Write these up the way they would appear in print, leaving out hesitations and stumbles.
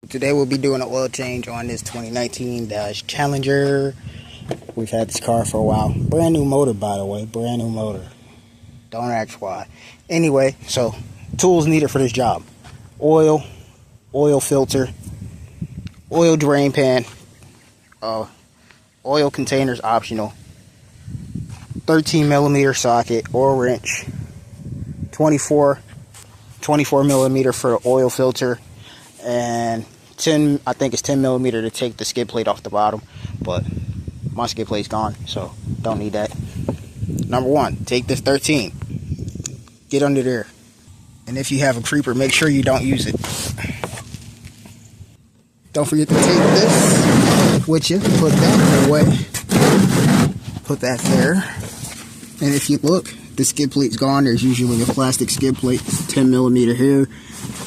Today we'll be doing an oil change on this 2019 Dodge Challenger. We've had this car for a while. Brand new motor, by the way. Brand new motor. Don't ask why. Anyway, so tools needed for this job. Oil filter, oil drain pan, oil containers optional, 13 millimeter socket or wrench, 24 millimeter for the oil filter, and 10, I think it's 10 millimeter to take the skid plate off the bottom, but my skid plate's gone, so don't need that. Number one, take this 13, get under there, and if you have a creeper, make sure you don't use it. Don't forget to take this with you, put that away, put that there, and if you look, the skid plate's gone. There's usually a plastic skid plate, 10 millimeter here,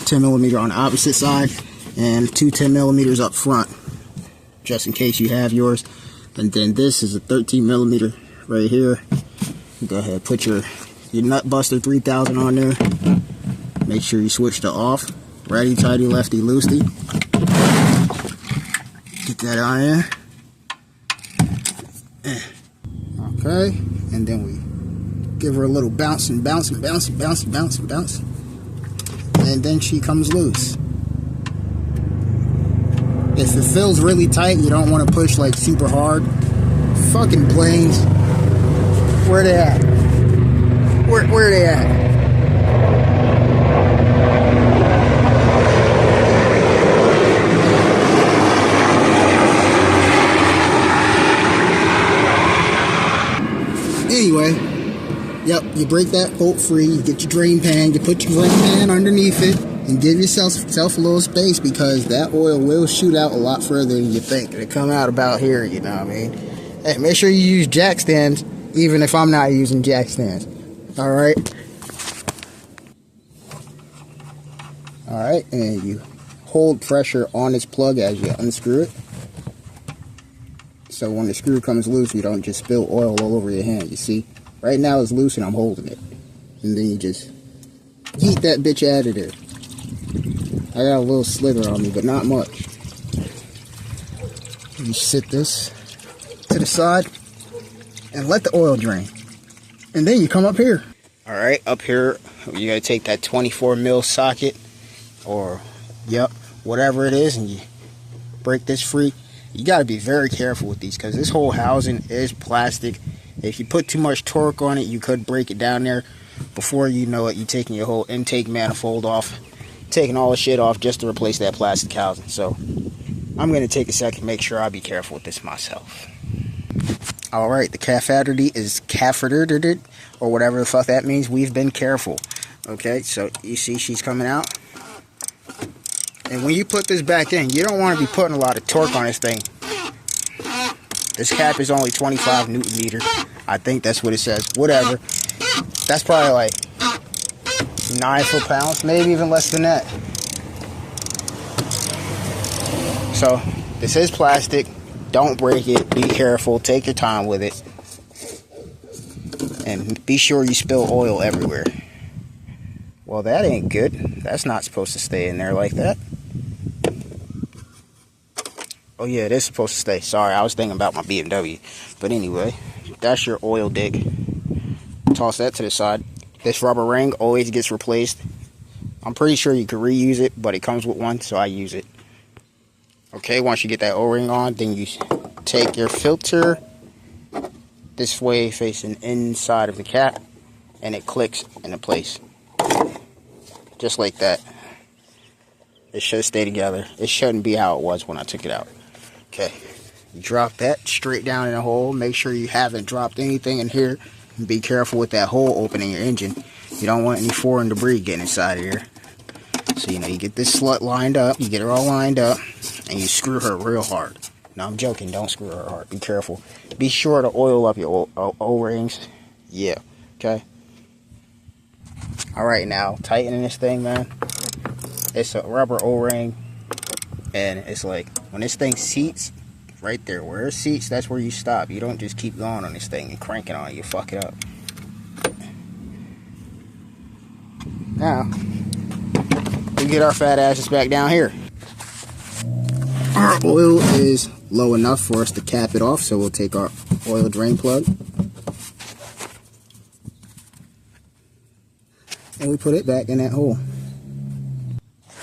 10 millimeter on the opposite side, and 10 millimeters up front, just in case you have yours. And then this is a 13 millimeter right here. Go ahead, put your nut buster 3000 on there. Make sure you switch to off. Righty tighty, lefty loosey. Get that on there. Okay, and then we give her a little bounce and bounce and bounce and bounce and bounce and bounce. And then she comes loose. If it feels really tight, you don't want to push like super hard. Fucking planes. Where they at? Where they at? Anyway, yep, you break that bolt free, you get your drain pan, you put your drain pan underneath it, and give yourself a little space, because that oil will shoot out a lot further than you think. It'll come out about here, you know what I mean? Hey, make sure you use jack stands, even if I'm not using jack stands. Alright? Alright, and you hold pressure on this plug as you unscrew it. So when the screw comes loose, you don't just spill oil all over your hand, you see? Right now it's loose and I'm holding it. And then you just yeet that bitch out of there. I got a little slither on me, but not much. You sit this to the side and let the oil drain. And then you come up here. Alright, up here, you gotta take that 24 mil socket, or, yep, whatever it is, and you break this free. You got to be very careful with these, because this whole housing is plastic. If you put too much torque on it, you could break it down there. Before you know it, you're taking your whole intake manifold off, taking all the shit off just to replace that plastic housing. So I'm going to take a second, make sure I be careful with this myself. Alright, the catheter is cathetered, or whatever the fuck that means. We've been careful. Okay, so you see she's coming out. And when you put this back in, you don't want to be putting a lot of torque on this thing. This cap is only 25 Newton meters. I think that's what it says. Whatever. That's probably like 9 foot-pounds, maybe even less than that. So, this is plastic. Don't break it. Be careful. Take your time with it. And be sure you spill oil everywhere. Well, that ain't good. That's not supposed to stay in there like that. Oh yeah, it is supposed to stay. Sorry, I was thinking about my BMW. But anyway, that's your oil dig. Toss that to the side. This rubber ring always gets replaced. I'm pretty sure you can reuse it, but it comes with one, so I use it. Okay, once you get that O-ring on, then you take your filter this way, facing inside of the cap, and it clicks into place. Just like that. It should stay together. It shouldn't be how it was when I took it out. Okay, you drop that straight down in the hole. Make sure you haven't dropped anything in here. And be careful with that hole opening your engine. You don't want any foreign debris getting inside of here. So, you know, you get this slut lined up. You get her all lined up. And you screw her real hard. No, I'm joking. Don't screw her hard. Be careful. Be sure to oil up your O-rings. Yeah, okay? Alright, now, tightening this thing, man. It's a rubber O-ring. And it's like, when this thing seats, right there, where it seats, that's where you stop. You don't just keep going on this thing and cranking on it. You fuck it up. Now, we get our fat asses back down here. Our oil is low enough for us to cap it off, so we'll take our oil drain plug and we put it back in that hole.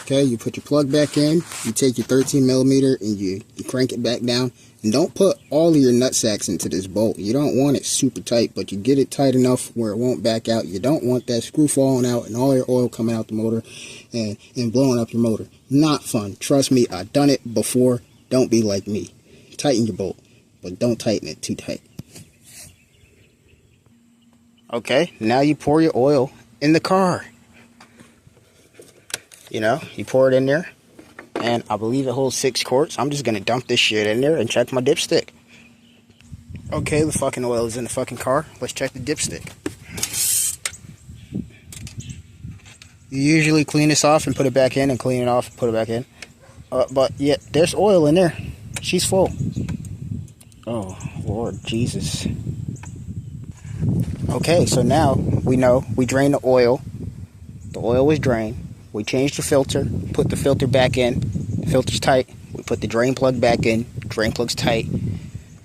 Okay, you put your plug back in, you take your 13 millimeter and you crank it back down. And don't put all of your nut sacks into this bolt. You don't want it super tight, but you get it tight enough where it won't back out. You don't want that screw falling out and all your oil coming out the motor and blowing up your motor. Not fun. Trust me, I've done it before. Don't be like me. Tighten your bolt, but don't tighten it too tight. Okay, now you pour your oil in the car. You know, you pour it in there. And I believe it holds 6 quarts. I'm just going to dump this shit in there and check my dipstick. Okay, the fucking oil is in the fucking car. Let's check the dipstick. You usually clean this off and put it back in and clean it off and put it back in. But yeah, there's oil in there. She's full. Oh, Lord Jesus. Okay, so now we know we drained the oil. The oil was drained. We changed the filter, put the filter back in. The filter's tight. We put the drain plug back in. Drain plug's tight.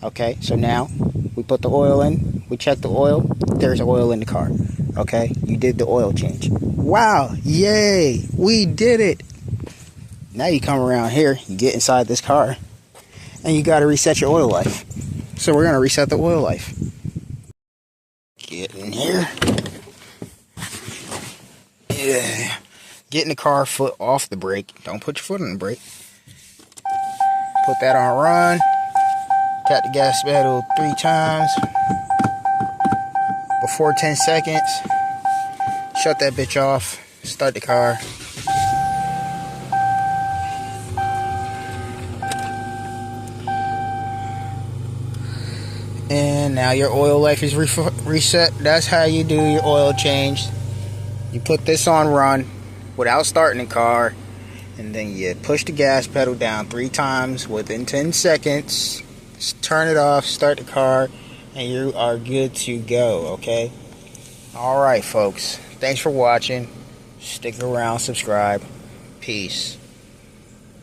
Okay, so now we put the oil in. We check the oil. There's oil in the car. Okay, you did the oil change. Wow, yay, we did it. Now you come around here, you get inside this car, and you got to reset your oil life. So we're going to reset the oil life. Get in here. Yeah. Get in the car, foot off the brake. Don't put your foot on the brake. Put that on run. Tap the gas pedal 3 times. Before 10 seconds. Shut that bitch off. Start the car. And now your oil life is reset. That's how you do your oil change. You put this on run without starting the car, and then you push the gas pedal down 3 times within 10 seconds. Just turn it off, start the car, and you are good to go. Okay, alright folks, thanks for watching. Stick around, subscribe. Peace.